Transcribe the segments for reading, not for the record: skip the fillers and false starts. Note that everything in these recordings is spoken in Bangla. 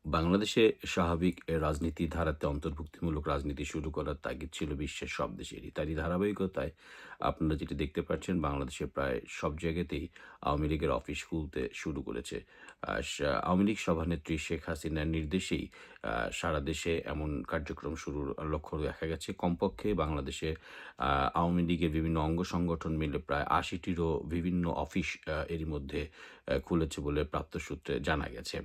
বাংলাদেশে স্বাভাবিক রাজনীতি ধারাতে অন্তর্ভুক্তিমূলক রাজনীতি শুরু করার তাগিদ ছিল বিশ্বের সব দেশেরই। তারই ধারাবাহিকতায় আপনারা যেটি দেখতে পাচ্ছেন, বাংলাদেশের প্রায় সব জায়গাতেই আওয়ামী লীগের অফিস খুলতে শুরু করেছে। আওয়ামী লীগ সভানেত্রী শেখ হাসিনার নির্দেশেই সারা দেশে এমন কার্যক্রম শুরুর লক্ষ্য দেখা গেছে। কমপক্ষে বাংলাদেশে আওয়ামী লীগের বিভিন্ন অঙ্গ সংগঠন মিলে প্রায় ৮০টিরও বিভিন্ন অফিস এরই মধ্যে খুলেছে বলে প্রাপ্ত সূত্রে জানা গেছে।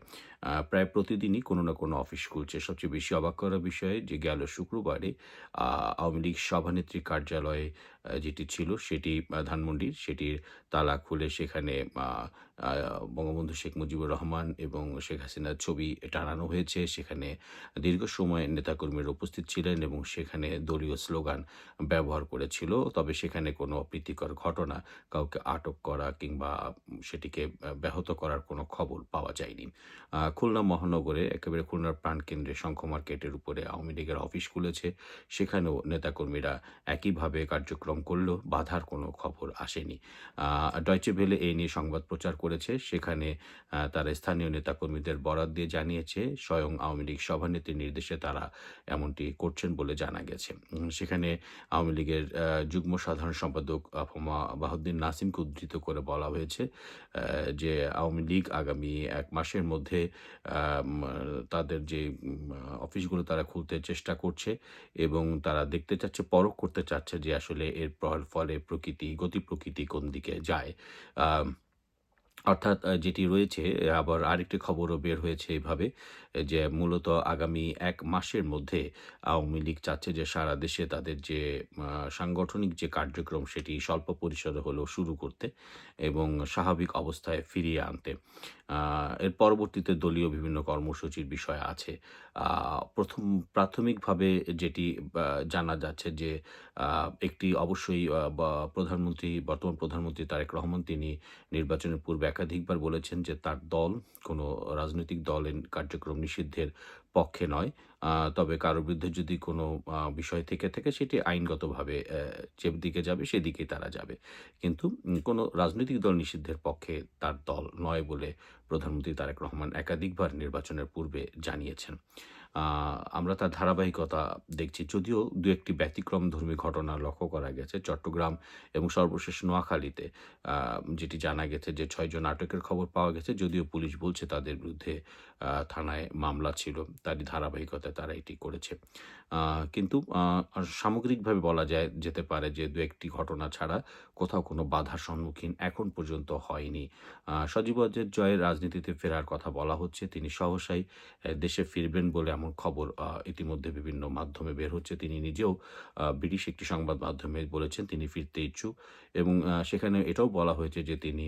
প্রায় প্রতিদিনই কোনো না কোনো অফিস খুলছে। সবচেয়ে বেশি অবাক করার বিষয় যে গেল শুক্রবারে আ আওয়ামী লীগ সভানেত্রীর কার্যালয়ে যেটি ছিল সেটি ধানমন্ডির, সেটির তালা খুলে সেখানে আ আ বঙ্গবন্ধু শেখ মুজিবুর রহমান এবং শেখ হাসিনার ছবি টানানো হয়েছে। সেখানে দীর্ঘ সময় নেতাকর্মীরা উপস্থিত ছিলেন এবং সেখানে দলীয় স্লোগান ব্যবহার করেছিল। তবে সেখানে কোনো অপ্রীতিকর ঘটনা, কাউকে আটক করা কিংবা সেটিকে ব্যাহত করার কোনো খবর পাওয়া যায়নি। খুলনা মহানগরে একেবারে খুলনার প্রাণকেন্দ্রে শঙ্খ মার্কেটের উপরে আওয়ামী লীগের অফিস খুলেছে। সেখানেও নেতাকর্মীরা একইভাবে কার্যক্রম করলেও বাধার কোনো খবর আসেনি। আ ডয়চে ভেলে এই নিয়ে সংবাদ প্রচার করেছে। সেখানে তারা স্থানীয় নেতাকর্মীদের বরাত দিয়ে জানিয়েছে, স্বয়ং আওয়ামী লীগ সভানেত্রীর নির্দেশে তারা এমনটি করছেন বলে জানা গেছে। সেখানে আওয়ামী লীগের যুগ্ম সাধারণ সম্পাদক আফমা বাহাউদ্দিন নাসিমকে উদ্ধৃত করে বলা হয়েছে যে আওয়ামী লীগ আগামী ১ মাসের মধ্যে আম তাদের যে অফিসগুলো তারা খুলতে চেষ্টা করছে এবং তারা দেখতে চাচ্ছে, পরখ করতে চাচ্ছে যে আসলে এর ফলে গতি প্রকৃতি কোন দিকে যায়। আম অর্থাৎ যেটি রয়েছে, আবার আরেকটি খবরও বের হয়েছে এভাবে যে মূলত আগামী ১ মাসের মধ্যে আওয়ামী লীগ চাচ্ছে যে সারা দেশে তাদের যে আ সাংগঠনিক যে কার্যক্রম সেটি স্বল্প পরিসরে হলেও শুরু করতে এবং স্বাভাবিক অবস্থায় ফিরিয়ে আনতে। আ এর পরবর্তীতে দলীয় বিভিন্ন কর্মসূচির বিষয় আছে। আ ১ম প্রাথমিকভাবে যেটি জানা যাচ্ছে যে আ একটি অবশ্যই বর্তমান প্রধানমন্ত্রী তারেক রহমান তিনি নির্বাচনের পূর্বে একাধিকবার বলেছেন যে তার দল কোনো রাজনৈতিক দলের কার্যক্রম নিষিদ্ধের পক্ষে নয়। তবে কারো বিরুদ্ধে যদি কোনো বিষয় থেকে থাকে সেটি আইনগতভাবে যেদিকে যাবে সেদিকেই তারা যাবে। কিন্তু কোনো রাজনৈতিক দল নিষিদ্ধের পক্ষে তার দল নয় বলে প্রধানমন্ত্রী তারেক রহমান একাধিকবার নির্বাচনের পূর্বে জানিয়েছেন। আ আমরা তার ধারাবাহিকতা দেখছি। যদিও ২-১টি ব্যতিক্রমধর্মী ঘটনা লক্ষ্য করা গেছে। চট্টগ্রাম এবং সর্বশেষ নোয়াখালীতে আ যেটি জানা গেছে যে ৬ জন আটকের খবর পাওয়া গেছে। যদিও পুলিশ বলছে তাদের বিরুদ্ধে থানায় মামলা ছিল। তারই ধারাবাহিকতায় তারা এটি করেছে। আ কিন্তু সামগ্রিকভাবে বলা যেতে পারে যে ২-১ টি ঘটনা ছাড়া কোথাও কোনো বাধার সম্মুখীন এখন পর্যন্ত হয়নি। সজীব ওয়াজেদ জয়ের রাজনীতিতে ফেরার কথা বলা হচ্ছে। তিনি সহসাই দেশে ফিরবেন বলে এমন খবর ইতিমধ্যে বিভিন্ন মাধ্যমে বের হচ্ছে। তিনি নিজেও ব্রিটিশ একটি সংবাদ মাধ্যমে বলেছেন তিনি ফিরতে ইচ্ছুক এবং সেখানে এটাও বলা হয়েছে যে তিনি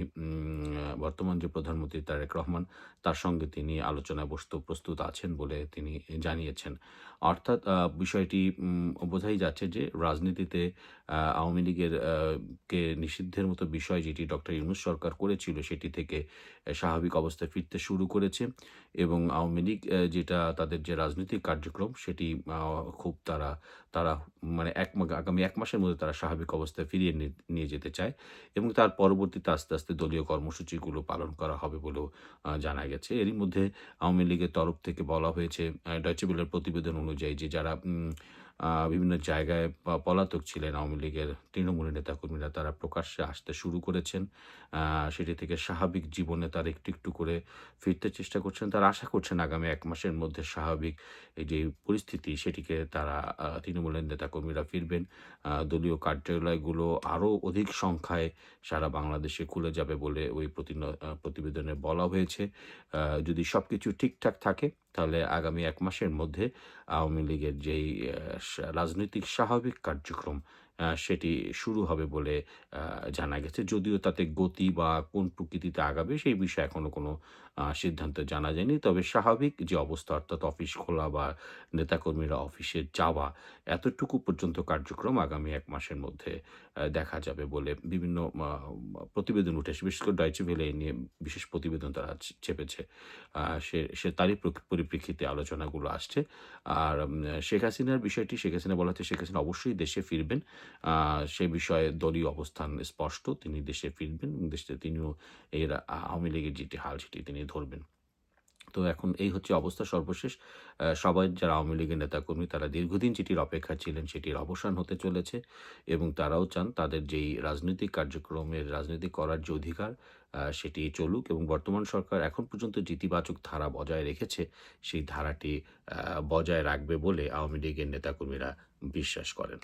বর্তমান যে প্রধানমন্ত্রী তারেক রহমান তার সঙ্গে তিনি আলোচনায় প্রস্তুত আছেন বলে তিনি জানিয়েছেন। অর্থাৎ বিষয়টি বোঝাই যাচ্ছে যে রাজনীতিতে আওয়ামী লীগের কে নিষিদ্ধের মতো বিষয় যেটি ডক্টর ইউনূস সরকার করেছিল সেটি থেকে স্বাভাবিক অবস্থায় ফিরতে শুরু করেছে এবং আওয়ামী লীগ যেটা তাদের যে রাজনৈতিক কার্যক্রম সেটি আ খুব তারা মানে আগামী ১ মাসের মধ্যে তারা স্বাভাবিক অবস্থায় ফিরিয়ে নিয়ে যেতে চায় এবং তার পরবর্তীতে আস্তে, আস্তে দলীয় কর্মসূচিগুলো পালন করা হবে বলেও জানা গেছে। এরই মধ্যে আওয়ামী লীগের তরফ থেকে বলা হয়েছে, ডয়চে ভেলের প্রতিবেদন অনুযায়ী যে যারা বিভিন্ন জায়গায় পলাতক ছিলেন আওয়ামী লীগের তৃণমূলের নেতাকর্মীরা তারা প্রকাশ্যে আসতে শুরু করেছেন। সেটি থেকে স্বাভাবিক জীবনে তারা একটু, একটু করে ফিরতে চেষ্টা করছেন। তারা আশা করছেন আগামী ১ মাসের মধ্যে স্বাভাবিক এই যে পরিস্থিতি সেটিকে তারা তৃণমূলের নেতাকর্মীরা ফিরবেন। দলীয় কার্যালয়গুলো আরো অধিক সংখ্যায় সারা বাংলাদেশে খুলে যাবে বলে ওই প্রতিবেদনে বলা হয়েছে। আ যদি সবকিছু ঠিকঠাক থাকে তাহলে আগামী ১ মাসের মধ্যে আওয়ামী লীগের যেই রাজনৈতিক স্বাভাবিক কার্যক্রম সেটি শুরু হবে বলে আ জানা গেছে। যদিও তাতে গতি বা কোন প্রকৃতিতে আগাবে সেই বিষয়ে এখনো কোনো সিদ্ধান্ত জানা যায়নি। তবে স্বাভাবিক যে অবস্থা অর্থাৎ অফিস খোলা বা নেতাকর্মীরা অফিসে যাওয়া এতটুকু পর্যন্ত কার্যক্রম আগামী ১ মাসের মধ্যে দেখা যাবে বলে বিভিন্ন প্রতিবেদন উঠে এসে বিশেষ করে ডয়চে ভেলে এ নিয়ে বিশেষ প্রতিবেদন তারা ছেপেছে। আ সে সে তারই পরিপ্রেক্ষিতে আলোচনাগুলো আসছে। আর শেখ হাসিনা বলা হচ্ছে শেখ হাসিনা অবশ্যই দেশে ফিরবেন। আ সে বিষয়ে দলীয় অবস্থান স্পষ্ট। তিনি দেশে ফিরবেন এবং দেশে তিনিও আওয়ামী লীগের যেটি হাল সেটি তিনি ধরবেন। তো এখন এই হচ্ছে অবস্থা সর্বশেষ। সবাই যারা আওয়ামী লীগের নেতাকর্মী তারা দীর্ঘদিন যেটির অপেক্ষায় ছিলেন সেটির অবসান হতে চলেছে এবং তারাও চান তাদের যেই রাজনৈতিক কার্যক্রমের রাজনীতি করার যে অধিকার সেটি চলুক এবং বর্তমান সরকার এখন পর্যন্ত যে ইতিবাচক ধারা বজায় রেখেছে সেই ধারাটি বজায় রাখবে বলে আওয়ামী লীগের নেতাকর্মীরা বিশ্বাস করেন।